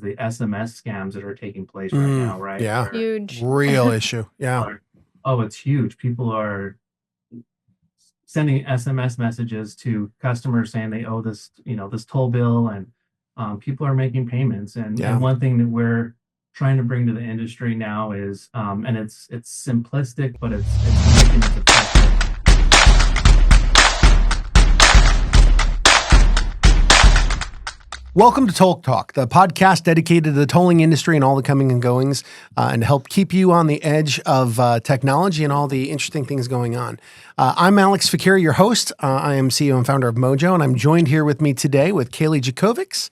the SMS scams that are taking place right now, right? Yeah. Where Huge. Real issue. Yeah. oh, it's huge. People are sending SMS messages to customers saying they owe this, this toll bill, and people are making payments. Yeah. And one thing that we're trying to bring to the industry now is, and it's simplistic, but it's making it effective. Welcome to Toll Talk, the podcast dedicated to the tolling industry and all the coming and goings, and to help keep you on the edge of technology and all the interesting things going on. I'm Alex Fakir, your host. I am CEO and founder of Mojo, and I'm joined here with me today with Kaylee Jakovics.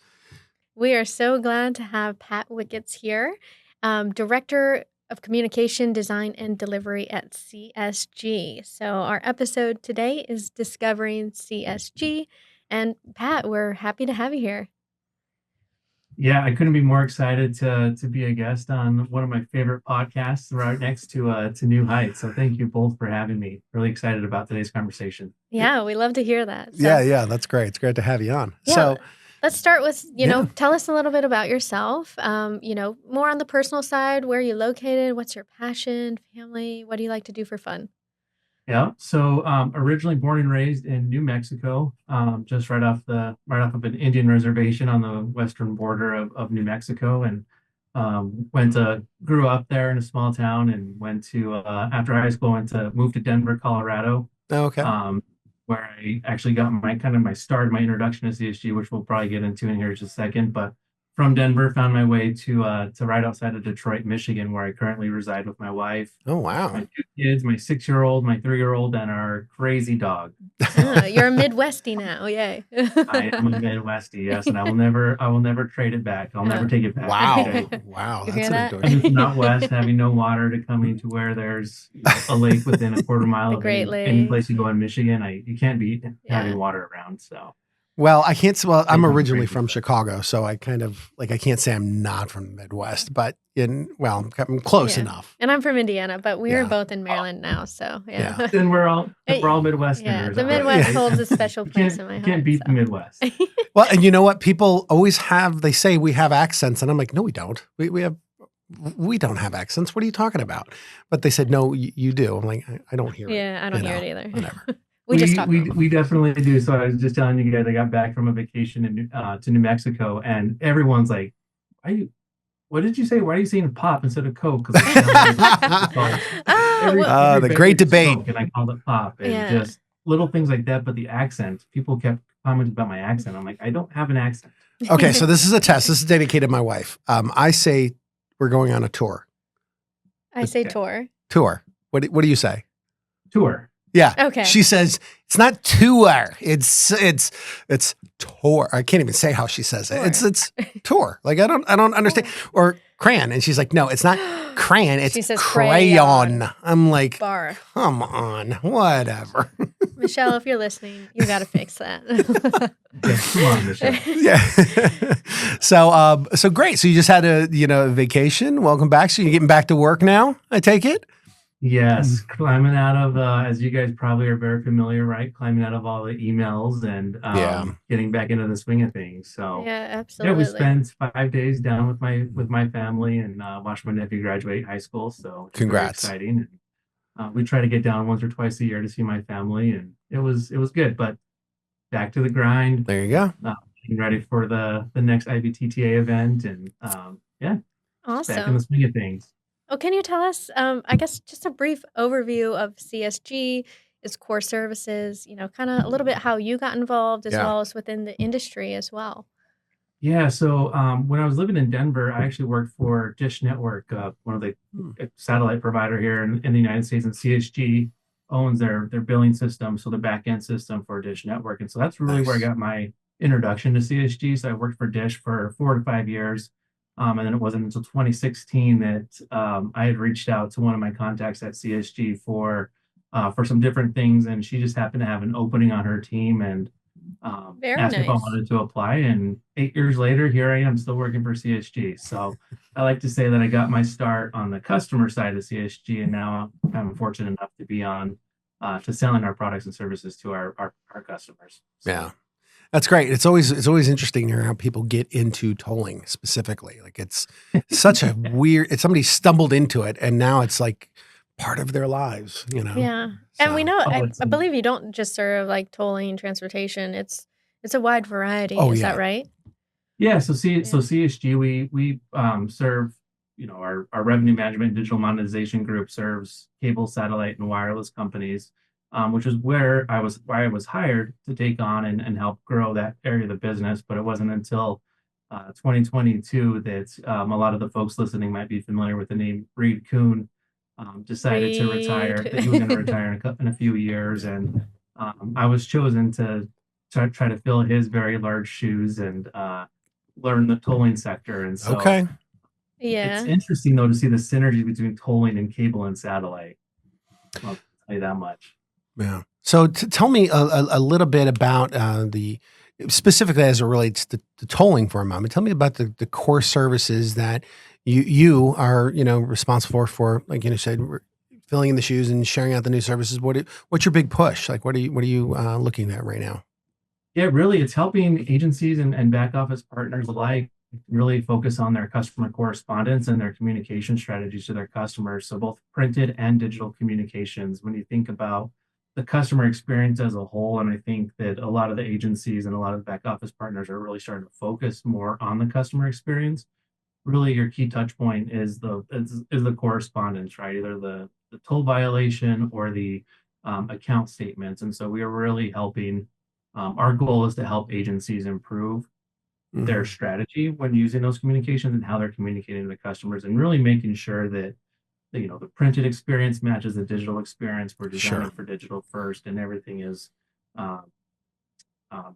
We are so glad to have Pat Wickets here, Director of Communication, Design, and Delivery at CSG. So our episode today is Discovering CSG. And Pat, we're happy to have you here. Yeah, I couldn't be more excited to be a guest on one of my favorite podcasts right next to New Heights. So thank you both for having me. Really excited about today's conversation. Yeah, we love to hear that. So, Yeah, that's great. It's great to have you on. Yeah, so let's start with, tell us a little bit about yourself, more on the personal side, where you're located, what's your passion, family, what do you like to do for fun? Yeah. So originally born and raised in New Mexico, just right off of an Indian reservation on the western border of New Mexico, and grew up there in a small town, and went to after high school moved to Denver, Colorado. Okay. Where I actually got my start, my introduction to CSG, which we'll probably get into in here in just a second. But from Denver, found my way to right outside of Detroit, Michigan, where I currently reside with my wife. Oh, wow. My 2 kids, my 6-year-old, my 3-year-old, and our crazy dog. You're a Midwestie now, yay! I am a Midwestie, yes, and I will never trade it back. I'll never take it back. Wow, wow, You that's hear that? Coming from out west, having no water, to coming to where there's a lake within a quarter mile of Great any Lake. place you go in Michigan. You can't beat having water around. So. Well, I'm originally from Chicago, so I kind of I can't say I'm not from the Midwest, but I'm close enough. And I'm from Indiana, but we are both in Maryland now, so yeah. Then we're all Midwesterners. Yeah, the Midwest holds a special place in my heart. Can't beat the Midwest. Well, and you know what? People always they say we have accents, and I'm like, no, we don't. We don't have accents. What are you talking about? But they said, no, you do. I'm like, I don't hear it. Yeah, I don't hear it either. Whatever. We definitely do. So I was just telling you guys, I got back from a vacation to New Mexico, and everyone's like, what did you say? Why are you saying pop instead of Coke? Because the great debate. Coke, and I called it pop. And just little things like that. But the accent, people kept commenting about my accent. I'm like, I don't have an accent. Okay, so this is a test. This is dedicated to my wife. I say we're going on a tour. I say tour. Tour. What do you say? Tour. Yeah. Okay. She says it's not tour. It's tour. I can't even say how she says it. Tour. It's tour. Like I don't understand. Or crayon, and she's like, no, it's not crayon. It's she says crayon. I'm like, Bar. Come on, whatever. Michelle, if you're listening, you got to fix that. Come on, Michelle. Yeah. So great. So you just had a vacation. Welcome back. So you're getting back to work now, I take it? Yes, climbing out of, as you guys probably are very familiar, right? Climbing out of all the emails and getting back into the swing of things. So yeah, absolutely. Yeah, we spent 5 days down with my family and watched my nephew graduate high school. So congrats! Very exciting. And, we try to get down once or twice a year to see my family, and it was good. But back to the grind. There you go. Getting ready for the next IBTTA event, and awesome. Back in the swing of things. Oh, can you tell us, I guess, just a brief overview of CSG, its core services, kind of a little bit how you got involved as well as within the industry as well? Yeah, so when I was living in Denver, I actually worked for Dish Network, one of the satellite provider here in the United States, and CSG owns their billing system, so the back-end system for Dish Network. And so that's really where I got my introduction to CSG. So I worked for Dish for 4 to 5 years. And then it wasn't until 2016 that I had reached out to one of my contacts at CSG for some different things, and she just happened to have an opening on her team and asked if I wanted to apply. And 8 years later, here I am, still working for CSG. So I like to say that I got my start on the customer side of CSG, and now I'm fortunate enough to be on to selling our products and services to our customers. So. Yeah. That's great. It's always interesting to hear how people get into tolling specifically. Like it's such a weird. It's somebody stumbled into it, and now it's like part of their lives. Yeah. And we So, know, Oh, I believe you don't just serve like tolling, transportation. It's a wide variety. Oh, Is yeah. that right? yeah. So CSG, we serve, our revenue management and digital monetization group serves cable, satellite, and wireless companies, which is where I was hired to take on and help grow that area of the business. But it wasn't until 2022 that a lot of the folks listening might be familiar with the name Reed Kuhn decided to retire, that he was going to retire in a few years. And I was chosen to try to fill his very large shoes and learn the tolling sector. And so okay. it's Yeah. interesting, though, to see the synergy between tolling and cable and satellite. I'll tell you that much. Yeah. So tell me a little bit about specifically as it relates to tolling for a moment. Tell me about the core services that you are responsible for, like said, filling in the shoes and sharing out the new services. What's your big push? Like what are you looking at right now? Yeah, really, it's helping agencies and back office partners alike really focus on their customer correspondence and their communication strategies to their customers. So both printed and digital communications. When you think about the customer experience as a whole, and I think that a lot of the agencies and a lot of the back office partners are really starting to focus more on the customer experience. Really, your key touch point is the correspondence, right? Either the toll violation or the account statements. And so we are really helping. Our goal is to help agencies improve their strategy when using those communications and how they're communicating to the customers, and really making sure that the printed experience matches the digital experience. We're designing Sure. for digital first, and everything is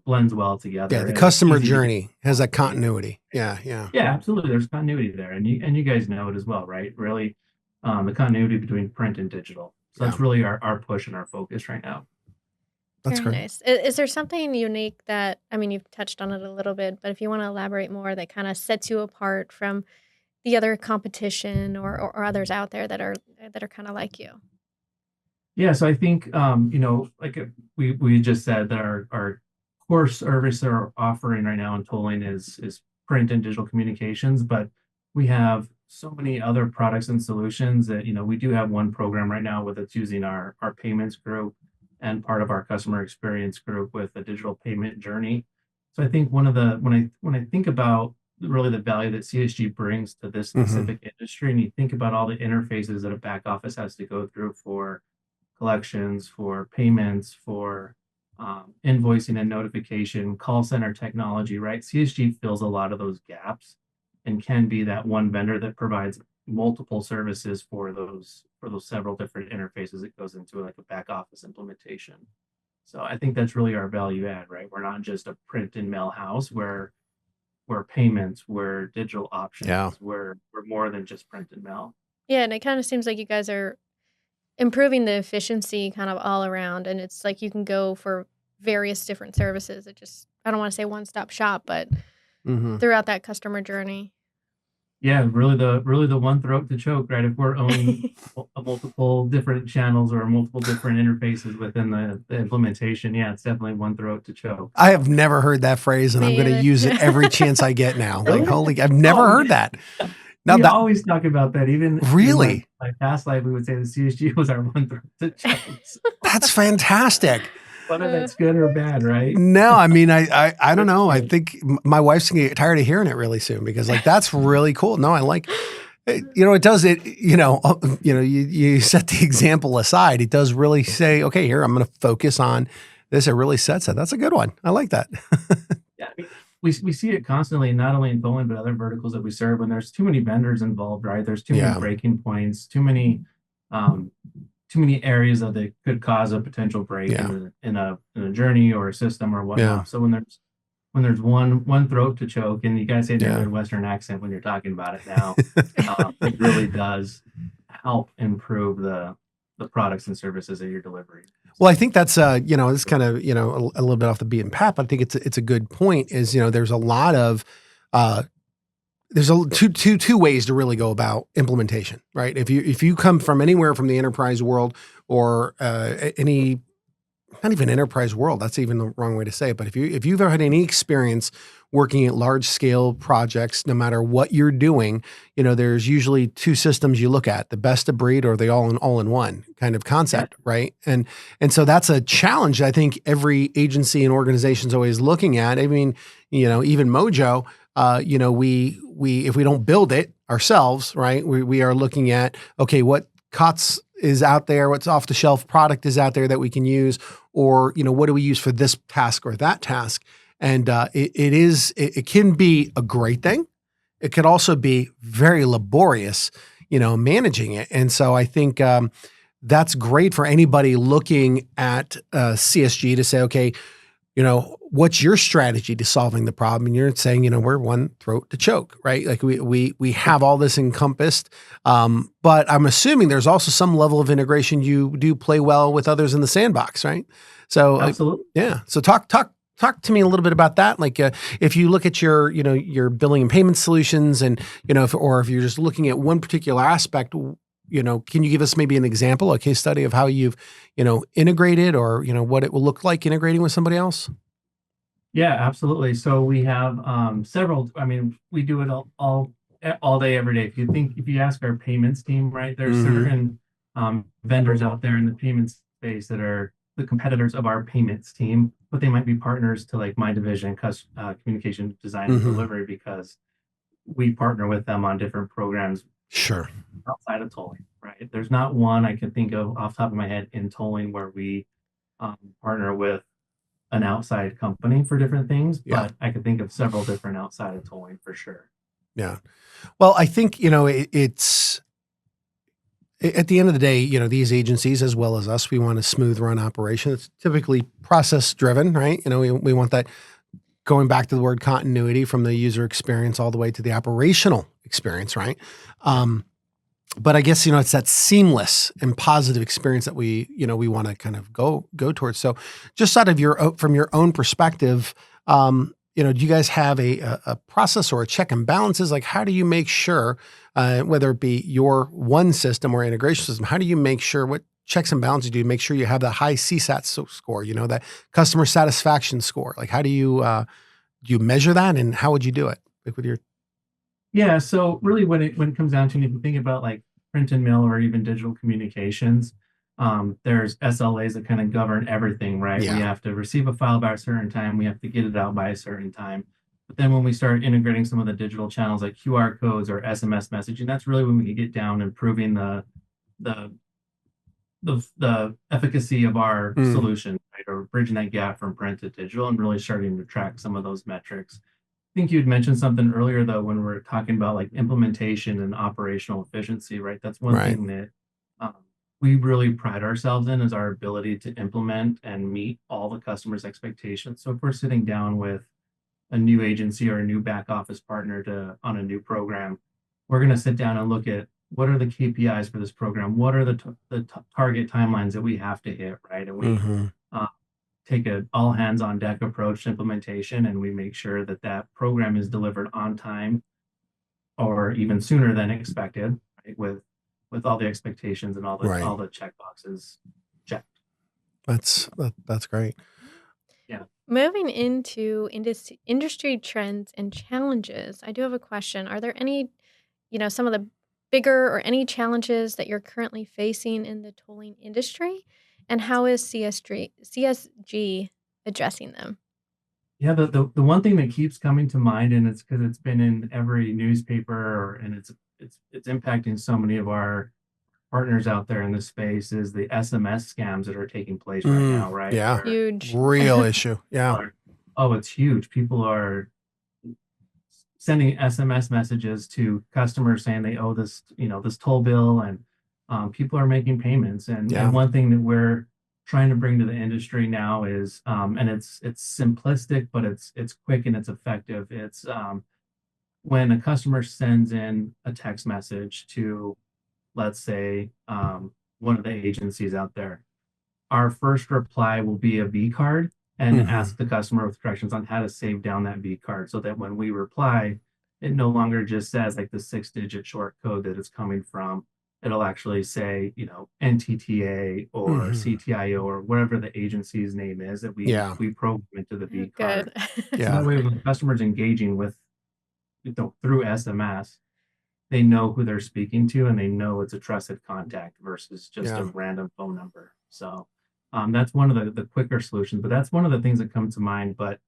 blends well together. Yeah, the and it's customer easy to get. journey has that continuity. Yeah, yeah, Yeah, absolutely. There's continuity there, and you guys know it as well, right? Really, the continuity between print and digital. So yeah. that's really our push and our focus right now. That's Very great. nice. Is there something unique that, I mean, you've touched on it a little bit, but if you want to elaborate more, that kind of sets you apart from the other competition or others out there that are kind of like you? Yeah, so I think like we just said that our core service that we're offering right now in tolling is print and digital communications, but we have so many other products and solutions that we do have one program right now with it's using our payments group and part of our customer experience group with a digital payment journey. So I think one of the when I think about really the value that CSG brings to this specific industry, and you think about all the interfaces that a back office has to go through for collections, for payments, for invoicing and notification, call center technology, right? CSG fills a lot of those gaps and can be that one vendor that provides multiple services for those several different interfaces it goes into, like a back office implementation. So I think that's really our value add, right? We're not just a print and mail house. We're payments, we're digital options, Yeah. we're more than just print and mail. Yeah, and it kind of seems like you guys are improving the efficiency kind of all around, and it's like you can go for various different services. I don't want to say one-stop shop, but throughout that customer journey. Yeah, really the one throat to choke, right? If we're owning multiple different channels or multiple different interfaces within the implementation, yeah, it's definitely one throat to choke. I have never heard that phrase, and I'm Me going to either. use it every chance I get now. Like, Really? I've never Oh, heard that. Now We that always talk about that. Even Really? in my past life, we would say the CSG was our one throat to choke. So that's fantastic. whether that's good or bad, right? No, I mean, I don't know. I think my wife's gonna get tired of hearing it really soon because like that's really cool. No, I like, it does it. You set the example aside. It does really say, okay, here I'm going to focus on this. It really sets it. That's a good one. I like that. Yeah, I mean, we see it constantly, not only in bowling but other verticals that we serve. When there's too many vendors involved, right? There's too Yeah. many breaking points, too many areas that could cause a potential break Yeah. in a journey or a system or whatnot. Yeah. So when there's one throat to choke, and you guys say it in Yeah. a Midwestern accent when you're talking about it now, it really does help improve the products and services that you're delivering. Well, I think that's it's kind of a little bit off the beaten path. But I think it's a good point. Is there's a lot of there's two ways to really go about implementation, right? If you come from anywhere from the enterprise world or any not even enterprise world, that's even the wrong way to say it, but if you've ever had any experience working at large scale projects, no matter what you're doing, there's usually two systems you look at: the best of breed or the all in one kind of concept, right? And so that's a challenge I think every agency and organization is always looking at. I mean, even Mojo, we if we don't build it ourselves, right, we are looking at, okay, what COTS is out there, what's off the shelf product is out there that we can use, or what do we use for this task or that task? And it can be a great thing. It could also be very laborious, managing it. And so I think that's great for anybody looking at CSG to say, okay, what's your strategy to solving the problem? And you're saying, we're one throat to choke, right? Like we have all this encompassed, but I'm assuming there's also some level of integration you do play well with others in the sandbox, right? So Absolutely. yeah. So talk to me a little bit about that. Like if you look at your, your billing and payment solutions, and if you're just looking at one particular aspect, can you give us maybe an example, a case study of how you've, integrated, or, what it will look like integrating with somebody else? Yeah, absolutely. So we have several. I mean, we do it all day, every day. If you ask our payments team, right, there's certain vendors out there in the payments space that are the competitors of our payments team, but they might be partners to like my division, communication design and delivery, because we partner with them on different programs. Sure. Outside of tolling, right? There's not one I can think of off the top of my head in tolling where we partner with an outside company for different things, but I could think of several different outside of tolling for sure. Yeah. Well, I think, it's at the end of the day, these agencies, as well as us, we want a smooth run operation. It's typically process driven, right? We want that, going back to the word continuity, from the user experience all the way to the operational experience, right? But I guess, it's that seamless and positive experience that we want to kind of go towards. So just from your own perspective, do you guys have a process or a check and balances? Like, how do you make sure, whether it be your one system or integration system, how do you make sure, what checks and balances do you make sure you have the high CSAT score, that customer satisfaction score? Like, how do you measure that, and how would you do it? Like with your... Yeah, so really when it comes down to it, if you think about like print and mail or even digital communications, there's SLAs that kind of govern everything, right? Yeah. We have to receive a file by a certain time, we have to get it out by a certain time. But then when we start integrating some of the digital channels like QR codes or SMS messaging, that's really when we can get down improving the efficacy of our solution, right? Or bridging that gap from print to digital and really starting to track some of those metrics. I think you had mentioned something earlier, though, when we were talking about like implementation and operational efficiency, right? That's one thing that we really pride ourselves in, is our ability to implement and meet all the customers' expectations. So if we're sitting down with a new agency or a new back office partner on a new program, we're going to sit down and look at what are the KPIs for this program, what are the target timelines that we have to hit, right? And we take an all hands on deck approach to implementation, and we make sure that program is delivered on time or even sooner than expected, right? With all the expectations and all the check boxes checked. That's great. Yeah. Moving into industry trends and challenges, I do have a question. Are there any, some of the bigger or any challenges that you're currently facing in the tolling industry? And how is CSG addressing them? Yeah, the one thing that keeps coming to mind, and it's because it's been in every newspaper, and it's impacting so many of our partners out there in this space, is the SMS scams that are taking place right now, right? Yeah, huge, real issue. Yeah. It's huge. People are sending SMS messages to customers saying they owe this toll bill, and people are making payments. And one thing that we're trying to bring to the industry now is, and it's simplistic, but it's quick and it's effective. It's when a customer sends in a text message to, let's say, one of the agencies out there, our first reply will be a V card and ask the customer with directions on how to save down that V card, so that when we reply, it no longer just says like the 6-digit short code that it's coming from. it'll actually say, NTTA or CTIO or whatever the agency's name is that we program into the V card. Good. So that way when the customer's engaging with through SMS, they know who they're speaking to and they know it's a trusted contact versus just a random phone number. So that's one of the quicker solutions, but that's one of the things that come to mind. But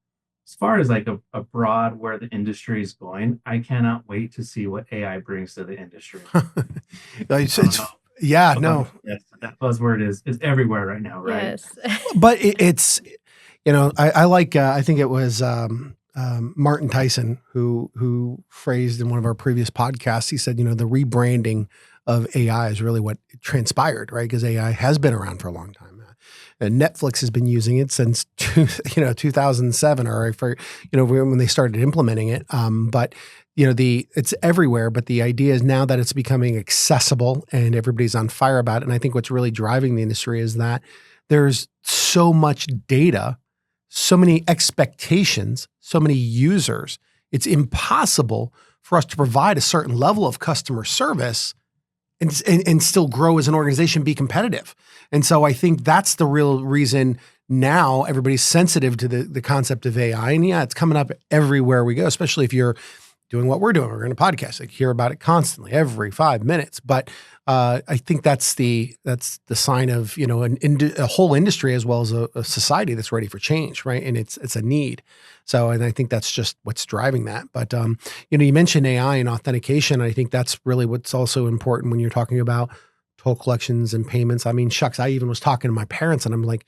as far as like a broad where the industry is going, I cannot wait to see what AI brings to the industry. No. That buzzword is everywhere right now, right? Yes. But it's, I like, I think it was Martin Tyson who phrased in one of our previous podcasts, he said, the rebranding of AI is really what transpired, right? Because AI has been around for a long time. And Netflix has been using it since 2007 or when they started implementing it. But it's everywhere. But the idea is now that it's becoming accessible and everybody's on fire about it. And I think what's really driving the industry is that there's so much data, so many expectations, so many users. It's impossible for us to provide a certain level of customer service and still grow as an organization, be competitive. And so I think that's the real reason now everybody's sensitive to the concept of AI. And it's coming up everywhere we go, especially if you're doing what we're doing. We're in a podcast, like hear about it constantly, every 5 minutes. But I think that's the sign of, a whole industry as well as a society that's ready for change, right? And it's a need. So, and I think that's just what's driving that. But, you mentioned AI and authentication. I think that's really what's also important when you're talking about toll collections and payments. I mean, shucks, I even was talking to my parents and I'm like,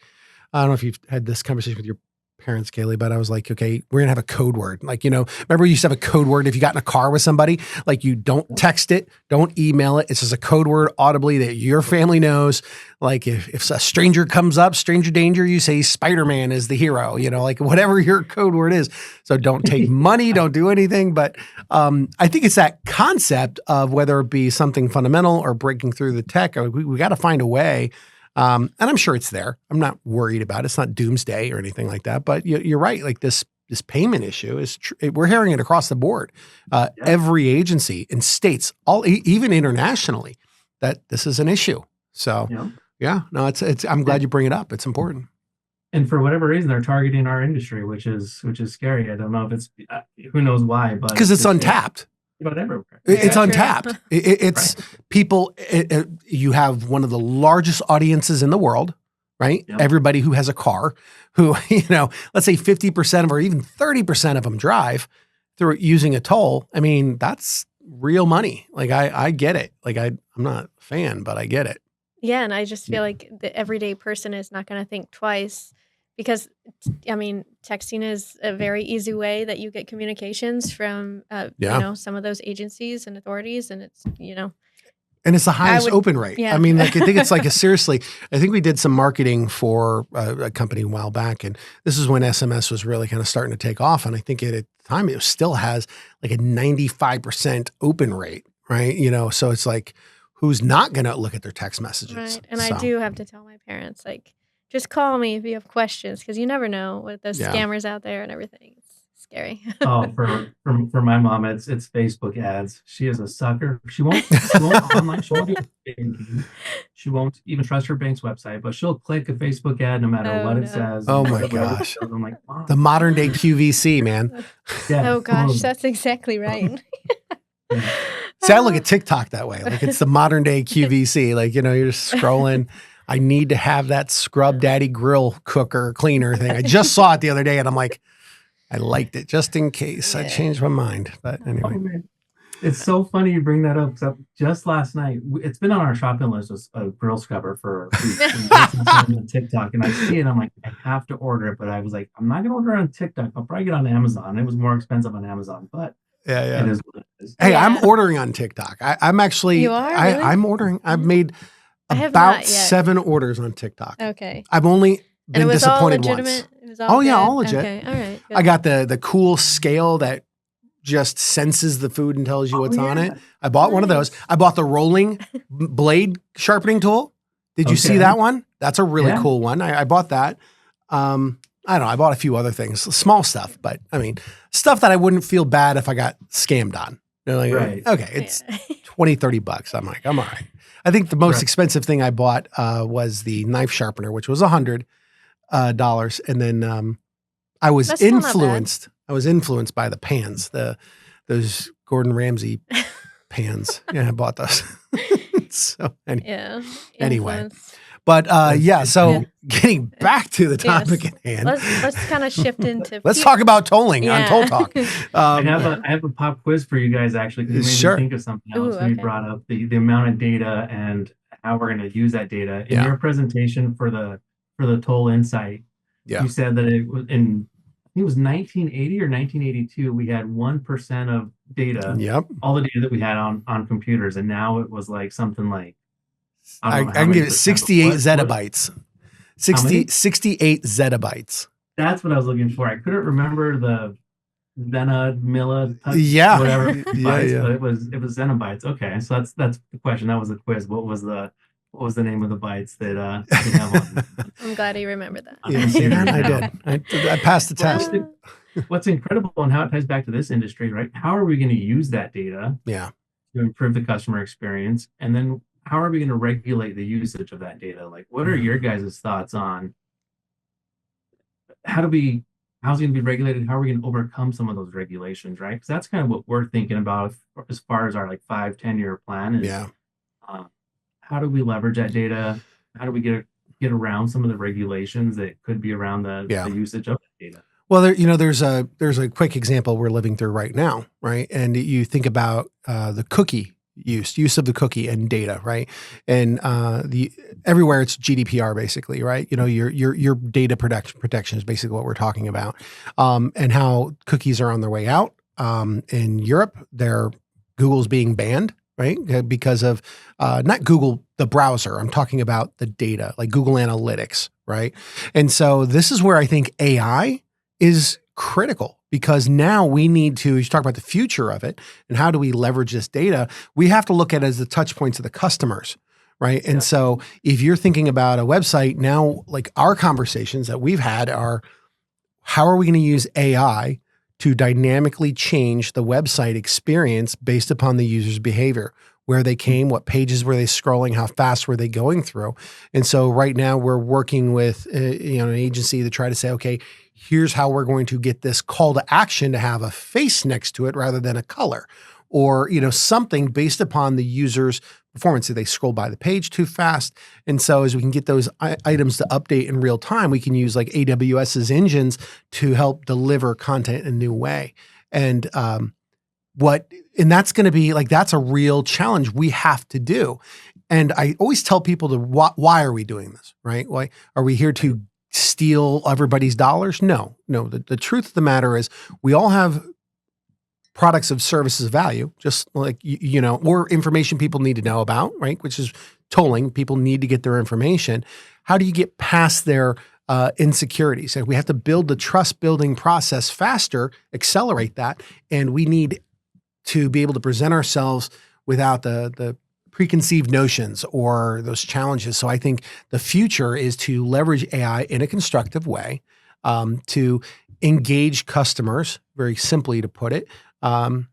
I don't know if you've had this conversation with your parents, Kaylee, but I was like, okay, we're going to have a code word. Like, remember we used to have a code word if you got in a car with somebody, like you don't text it, don't email it. It's just a code word audibly that your family knows. Like if a stranger comes up, stranger danger, you say Spider-Man is the hero, like whatever your code word is. So don't take money, don't do anything. But I think it's that concept of whether it be something fundamental or breaking through the tech, we got to find a way. And I'm sure it's there. I'm not worried about it. It's not doomsday or anything like that. But you're right. Like this payment issue is we're hearing it across the board. Every agency in states, even internationally, that this is an issue. So I'm glad you bring it up. It's important. And for whatever reason, they're targeting our industry, which is scary. I don't know if it's who knows why, but because it's untapped. About everywhere. It's untapped. It's right. People, you have one of the largest audiences in the world, right? Yep. Everybody who has a car, who, let's say 50% of or even 30% of them drive through using a toll. I mean, that's real money. Like I get it. Like I'm not a fan, but I get it. Yeah. And I just feel like the everyday person is not going to think twice because, texting is a very easy way that you get communications from, some of those agencies and authorities. And it's, And it's the highest open rate. Yeah. I mean, I think it's seriously, I think we did some marketing for a company a while back. And this is when SMS was really kind of starting to take off. And I think at the time it still has like a 95% open rate, right? So it's like, who's not going to look at their text messages? Right. And I do have to tell my parents, like, just call me if you have questions because you never know with those scammers out there and everything. It's scary. For my mom, it's Facebook ads. She is a sucker. She won't online. She won't do banking. She won't even trust her bank's website, but she'll click a Facebook ad no matter what it says. Oh my gosh! I'm like, Mom. The modern day QVC, man. Yeah. Oh gosh, that's exactly right. See, I look at TikTok that way. Like it's the modern day QVC. Like you're just scrolling. I need to have that Scrub Daddy grill cooker cleaner thing. I just saw it the other day and I'm like, I liked it just in case I changed my mind. But anyway. Oh, man. It's so funny you bring that up. So just last night, it's been on our shopping list as a grill scrubber for on TikTok. And I see it. I'm like, I have to order it. But I was like, I'm not going to order it on TikTok. I'll probably get it on Amazon. It was more expensive on Amazon, but it is what it is. Hey, I'm ordering on TikTok. I'm actually, you are? Really? I'm ordering. I've made about 7 orders on TikTok. Okay. I've only been disappointed once. It was all all legit. Okay, all right. Good. I got the cool scale that just senses the food and tells you what's on it. I bought one of those. I bought the rolling blade sharpening tool. Did you see that one? That's a really cool one. I bought that. I don't know. I bought a few other things, small stuff, but I mean, stuff that I wouldn't feel bad if I got scammed on. Like, okay, it's $20, $30. I'm like, I'm all right. I think the most Right. expensive thing I bought was the knife sharpener, which was $100. And then I was That's still not bad. influenced. I was influenced by the pans, those Gordon Ramsay pans. Yeah, I bought those. So Yeah. Anyway. Influence. but Yeah. so getting back to the Yes. topic at hand, Let's kind of shift into. let's talk about tolling on Yeah. Toll Talk. I Yeah. have a pop quiz for you guys actually, because you made Sure. me think of something else Ooh, when you okay. brought up the amount of data and how we're going to use that data. In Yeah. your presentation for the Toll Insight, Yeah. you said that it was I think it was 1980 or 1982, we had 1% of data, Yep. all the data that we had on computers, and now it was like something like, I don't know how can many give it percent, but 68 what- zettabytes. How many? 68 zettabytes. That's what I was looking for. I couldn't remember the Yeah. whatever Yeah, bytes, yeah. but it was zettabytes. Okay, so that's the question. That was the quiz. What was the name of the bytes that you have on? I'm glad you remembered that. Yeah, see that? I did. I passed the test. Well, what's incredible and how it ties back to this industry, right? How are we going to use that data Yeah. to improve the customer experience? And then how are we going to regulate the usage of that data? Like, what are your guys' thoughts on how's it going to be regulated? How are we going to overcome some of those regulations, right? Because that's kind of what we're thinking about as far as our like 5-10 year plan is. Yeah. How do we leverage that data? How do we get around some of the regulations that could be around the usage of that data? Well, there's a quick example we're living through right now, right? And you think about the cookie use of the cookie and data, right? And everywhere it's GDPR basically, right? Your data protection is basically what we're talking about, and how cookies are on their way out. In Europe, Google's being banned, right? Because of not Google, the browser. I'm talking about the data, like Google Analytics, right? And so this is where I think AI is critical, because now we need to, you talk about the future of it and how do we leverage this data? We have to look at it as the touch points of the customers, right? And so if you're thinking about a website now, like our conversations that we've had are, how are we going to use AI to dynamically change the website experience based upon the user's behavior, where they came, what pages were they scrolling, how fast were they going through. And so right now we're working with an agency to try to say, okay, here's how we're going to get this call to action to have a face next to it rather than a color, or something based upon the user's performance. Did they scroll by the page too fast? And so as we can get those items to update in real time, we can use like AWS's engines to help deliver content in a new way. And that's going to be like, that's a real challenge we have to do. And I always tell people why are we doing this, right? Why are we here to steal everybody's dollars? No. The truth of the matter is we all have products of services value, just like, or information people need to know about, right? Which is tolling. People need to get their information. How do you get past their insecurities? So we have to build the trust building process faster, accelerate that. And we need to be able to present ourselves without the preconceived notions or those challenges. So I think the future is to leverage AI in a constructive way, to engage customers, very simply to put it, and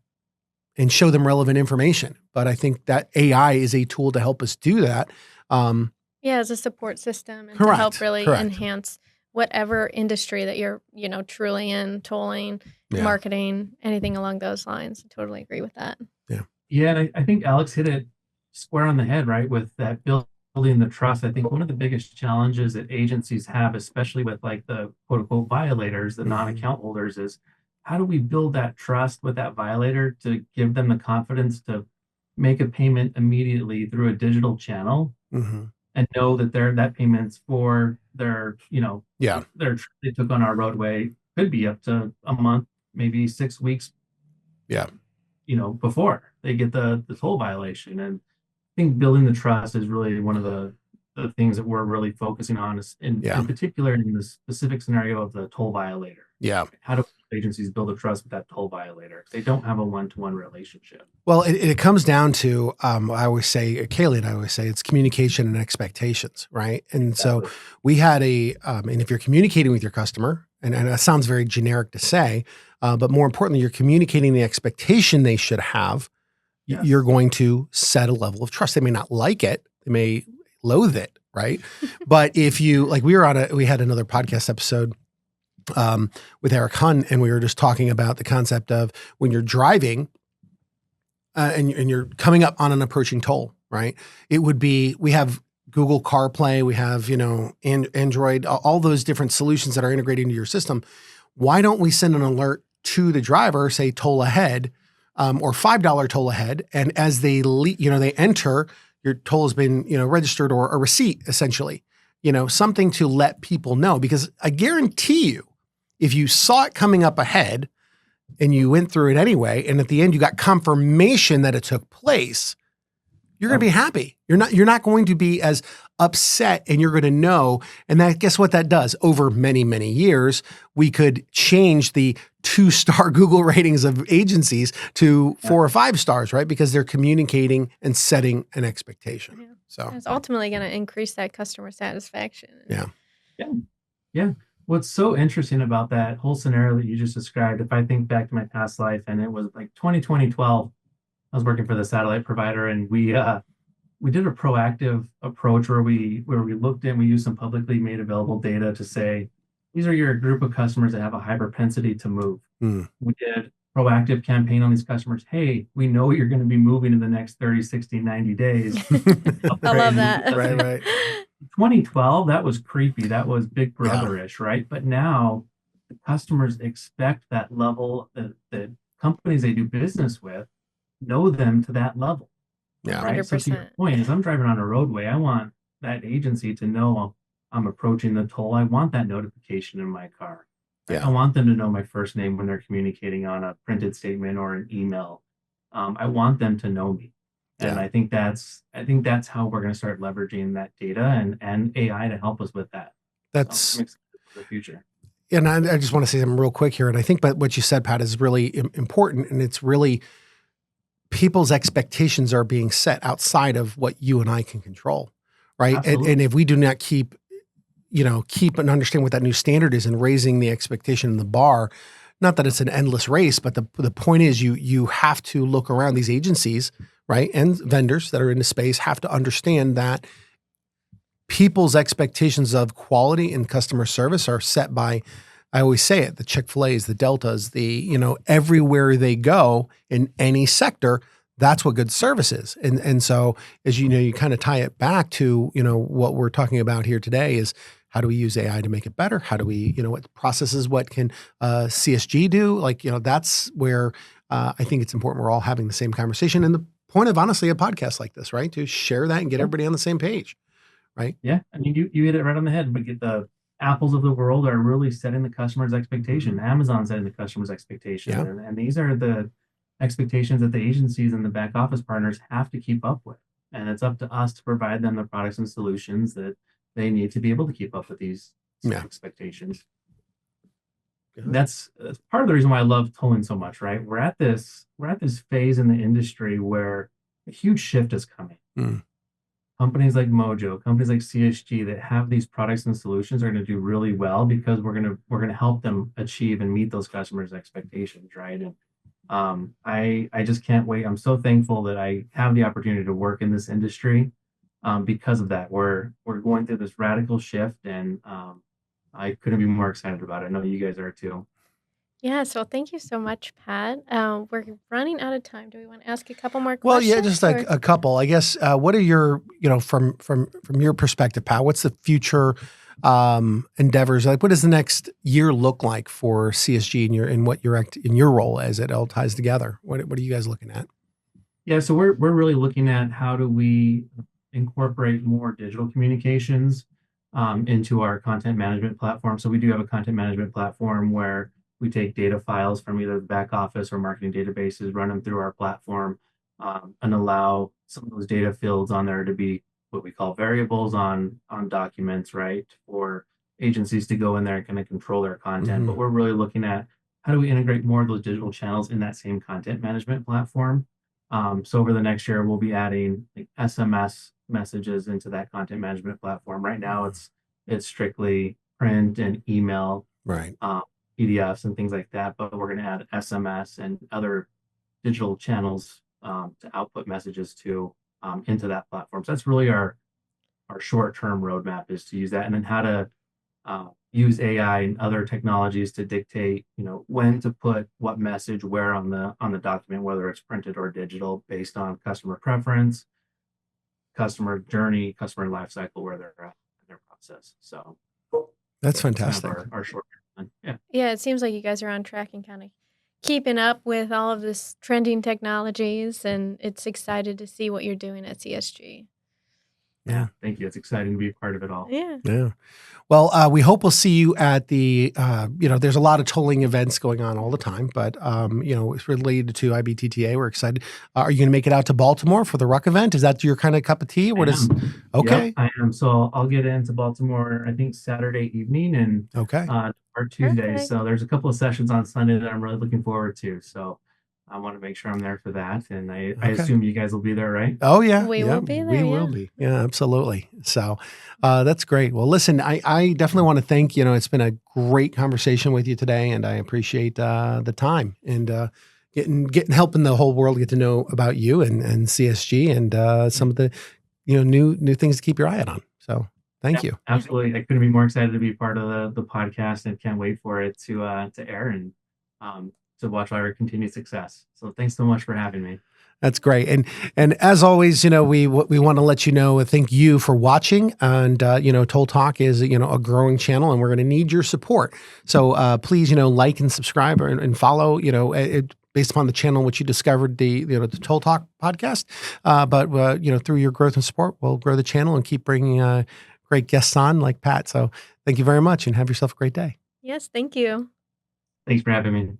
show them relevant information. But I think that AI is a tool to help us do that. As a support system and to help really enhance whatever industry that you're, truly in, tolling, marketing, anything along those lines. I totally agree with that. Yeah, and I think Alex hit it square on the head, right? With that building the trust. I think one of the biggest challenges that agencies have, especially with like the quote unquote violators, the non-account holders, is how do we build that trust with that violator to give them the confidence to make a payment immediately through a digital channel and know that that payment's for their, they took on our roadway, could be up to a month, maybe 6 weeks. Before they get the toll violation. And I think building the trust is really one of the things that we're really focusing on, in particular in the specific scenario of the toll violator. How do agencies build a trust with that toll violator? They don't have a one-to-one relationship. Well, it comes down to, I always say, Kaylee and I always say, it's communication and expectations, right? And so we had and if you're communicating with your customer, and that sounds very generic to say, but more importantly, you're communicating the expectation they should have you're Yes. going to set a level of trust. They may not like it. They may loathe it, right? But if you, like, we had another podcast episode with Eric Hunn, and we were just talking about the concept of when you're driving and you're coming up on an approaching toll, right? It would be, we have Google CarPlay, we have, Android, all those different solutions that are integrated into your system. Why don't we send an alert to the driver, say toll ahead, or $5 toll ahead, and as they they enter, your toll has been registered, or a receipt essentially, something to let people know, because I guarantee you, if you saw it coming up ahead and you went through it anyway, and at the end you got confirmation that it took place, you're going to be happy. You're not going to be as upset, and you're going to know. And that, guess what that does? Over many, many years, we could change the 2-star Google ratings of agencies to 4 or 5 stars, right? Because they're communicating and setting an expectation. Yeah. So It's ultimately going to increase that customer satisfaction. Yeah. Yeah. What's so interesting about that whole scenario that you just described, if I think back to my past life, and it was like 2012, I was working for the satellite provider, and we did a proactive approach where we looked in, we used some publicly made available data to say, these are your group of customers that have a high propensity to move. We did proactive campaign on these customers. Hey, we know you're going to be moving in the next 30, 60, 90 days. I love that. Right. 2012, that was creepy. That was Big Brother-ish, right? But now the customers expect that level, the companies they do business with know them to that level. Yeah. Right. So to your 100%. point, as I'm driving on a roadway, I want that agency to know I'm approaching the toll. I want that notification in my car. Yeah. I want them to know my first name when they're communicating on a printed statement or an email. I want them to know me. And Yeah. I think that's how we're going to start leveraging that data and AI to help us with that. That's So I'm excited for the future. And I just want to say something real quick here. And I think what you said, Pat, is really important. And it's really, people's expectations are being set outside of what you and I can control, right? And if we do not keep and understand what that new standard is, and raising the expectation in the bar, not that it's an endless race, but the point is you have to look around. These agencies, right, and vendors that are in the space have to understand that people's expectations of quality and customer service are set by, I always say it, the Chick-fil-A's, the Deltas, everywhere they go in any sector, that's what good service is. And so, as you kind of tie it back to, what we're talking about here today is, how do we use AI to make it better? How do we, what processes, what can CSG do? That's where I think it's important we're all having the same conversation. And the point of, honestly, a podcast like this, right? To share that and get everybody on the same page, right? Yeah. I mean, you hit it right on the head. But get the Apples of the world are really setting the customer's expectation. Amazon setting the customer's expectation. Yeah. And these are the expectations that the agencies and the back office partners have to keep up with. And it's up to us to provide them the products and solutions that they need to be able to keep up with these expectations. That's part of the reason why I love tolling so much, right? We're at this phase in the industry where a huge shift is coming. Companies like Mojo, companies like CSG that have these products and solutions are going to do really well, because we're going to help them achieve and meet those customers' expectations, right? And I just can't wait. I'm so thankful that I have the opportunity to work in this industry because of that. We're going through this radical shift, and I couldn't be more excited about it. I know you guys are too. Yeah, so thank you so much, Pat. We're running out of time. Do we want to ask a couple more Well, questions? yeah, just like a couple, I guess. What are your, from your perspective, Pat? What's the future endeavors? Like, what does the next year look like for CSG in your role as it all ties together? What are you guys looking at? Yeah, so we're really looking at how do we incorporate more digital communications into our content management platform. So we do have a content management platform where we take data files from either the back office or marketing databases, run them through our platform, and allow some of those data fields on there to be what we call variables on documents, right? For agencies to go in there and kind of control their content. But we're really looking at how do we integrate more of those digital channels in that same content management platform. So over the next year, we'll be adding like SMS messages into that content management platform. Right now, it's strictly print and email, Right. PDFs and things like that. But we're going to add SMS and other digital channels to output messages to into that platform. So that's really our short-term roadmap, is to use that, and then how to use AI and other technologies to dictate, when to put what message where on the document, whether it's printed or digital, based on customer preference, customer journey, customer life cycle, where they're at in their process. So That's kind fantastic. of our short term. Yeah. Yeah, it seems like you guys are on track and kind of keeping up with all of this trending technologies, and it's excited to see what you're doing at CSG. Yeah. Thank you. It's exciting to be a part of it all. Yeah. Yeah. Well, we hope we'll see you at the, there's a lot of tolling events going on all the time, but, it's related to IBTTA. We're excited. Are you going to make it out to Baltimore for the Ruck event? Is that your kind of cup of tea? What is? Okay. Yep, I am. So I'll get into Baltimore, I think Saturday evening and Okay. or Tuesday. Perfect. So there's a couple of sessions on Sunday that I'm really looking forward to. So I want to make sure I'm there for that. And I Okay. assume you guys will be there, right? Oh yeah. We will be there, We will yeah. be. Yeah, absolutely. So, that's great. Well, listen, I definitely want to thank, it's been a great conversation with you today, and I appreciate, the time and, getting helping the whole world get to know about you and CSG and, some of the, new things to keep your eye out on. So thank you. Absolutely. I couldn't be more excited to be part of the podcast, and can't wait for it to air and to watch our continued success. So thanks so much for having me. That's great. And as always, we want to let you know, thank you for watching. And, Toll Talk is, a growing channel, and we're going to need your support. So please, like and subscribe and follow, based upon the channel which you discovered the Toll Talk podcast. But through your growth and support, we'll grow the channel and keep bringing great guests on like Pat. So thank you very much, and have yourself a great day. Yes, thank you. Thanks for having me.